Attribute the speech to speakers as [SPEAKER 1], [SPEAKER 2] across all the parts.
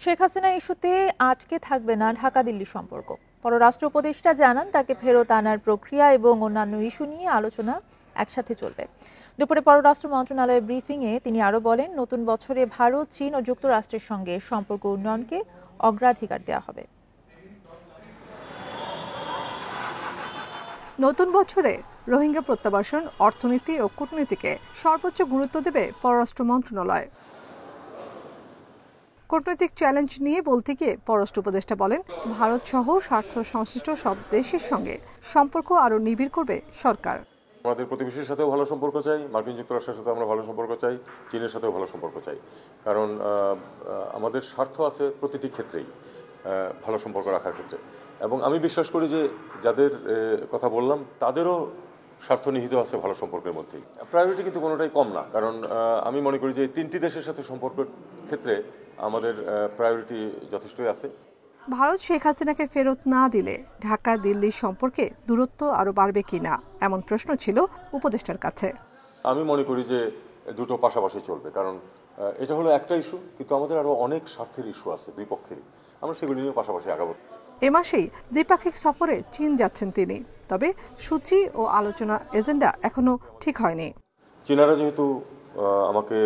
[SPEAKER 1] শেখ হাসিনা ইস্যুতে আটকে থাকবে না ঢাকা দিল্লি সম্পর্ক। পররাষ্ট্র উপদেষ্টা জানান, তাকে ফেরত আনার প্রক্রিয়া এবং অন্যান্য ইস্যু নিয়ে আলোচনা একসাথে চলবে। দুপুরে পররাষ্ট্র মন্ত্রণালয়ের ব্রিফিংয়ে তিনি আরও বলেন, নতুন বছরে ভারত, চীন ও যুক্তরাষ্ট্রের সঙ্গে সম্পর্ক উন্নয়নকে অগ্রাধিকার দেওয়া হবে।
[SPEAKER 2] নতুন বছরে রোহিঙ্গা প্রত্যাবাসন, অর্থনীতি ও কূটনীতিকে সর্বোচ্চ গুরুত্ব দেবে পররাষ্ট্র মন্ত্রণালয়। কূটনৈতিক চ্যালেঞ্জ নিয়ে বলতে গিয়ে পররাষ্ট্র উপদেষ্টা বলেন, ভারত সহ স্বার্থ সংশ্লিষ্ট সব দেশের সঙ্গে সম্পর্ক আরও নিবিড় করবে সরকার।
[SPEAKER 3] আমাদের প্রতিবেশীর সাথেও ভালো সম্পর্ক চাই, মার্কিন যুক্তরাষ্ট্রের সাথে আমরা ভালো সম্পর্ক চাই, চীনের সাথেও ভালো সম্পর্ক চাই। কারণ আমাদের স্বার্থ আছে প্রতিটি ক্ষেত্রেই ভালো সম্পর্ক রাখার ক্ষেত্রে। এবং আমি বিশ্বাস করি যে যাদের কথা বললাম তাদেরও স্বার্থ নিহিত আছে ভালো সম্পর্কের মধ্যেই। প্রায়োরিটি কিন্তু কোনোটাই কম না, কারণ আমি মনে করি যে তিনটি দেশের সাথে সম্পর্কের ক্ষেত্রে আমাদের প্রায়োরিটি যথেষ্টই আছে।
[SPEAKER 2] ভারত শেখ হাসিনাকে ফেরত না দিলে ঢাকা দিল্লির সম্পর্কে দূরত্ব আরও বাড়বে কিনা, এমন প্রশ্ন ছিল উপদেষ্টার কাছে।
[SPEAKER 3] আমি মনে করি যে দুটো পাশাপাশি চলবে, কারণ এটা হলো একটা ইস্যু, কিন্তু আমাদের আরো অনেক স্বার্থের ইস্যু আছে দুই পক্ষেরই। আমরা সেগুলি নিয়ে পাশাপাশি আগাবো।
[SPEAKER 2] এ মাসেই দ্বিপাক্ষিক সফরে চীন যাচ্ছেন তিনি, তবে সূচি ও আলোচনা এজেন্ডা এখনো ঠিক হয়নি।
[SPEAKER 3] চীনারা যেহেতু আমাকে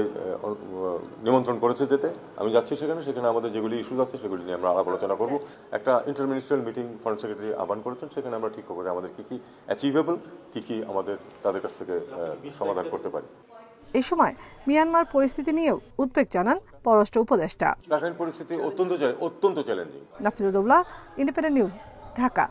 [SPEAKER 3] নিমন্ত্রণ করেছে যেতে, আমি যাচ্ছি সেখানে আমাদের যেগুলি ইস্যুজ আছে সেগুলি নিয়ে আমরা আলাপ আলোচনা করব। একটা ইন্টারমিনিস্ট্রিয়াল মিটিং ফরেন সেক্রেটারি আহ্বান করেছেন, সেখানে আমরা ঠিক করবো যে আমাদের কি কি অ্যাচিভেবল, কি আমাদের তাদের কাছ থেকে সমাধান করতে পারি।
[SPEAKER 2] এই সময় মিয়ানমার পরিস্থিতি নিয়েও উদ্বেগ জানান পররাষ্ট্র উপদেষ্টা।
[SPEAKER 3] রাখাইন পরিস্থিতি অত্যন্ত challenging.
[SPEAKER 2] Nafiza Daula, independent news, Dhaka.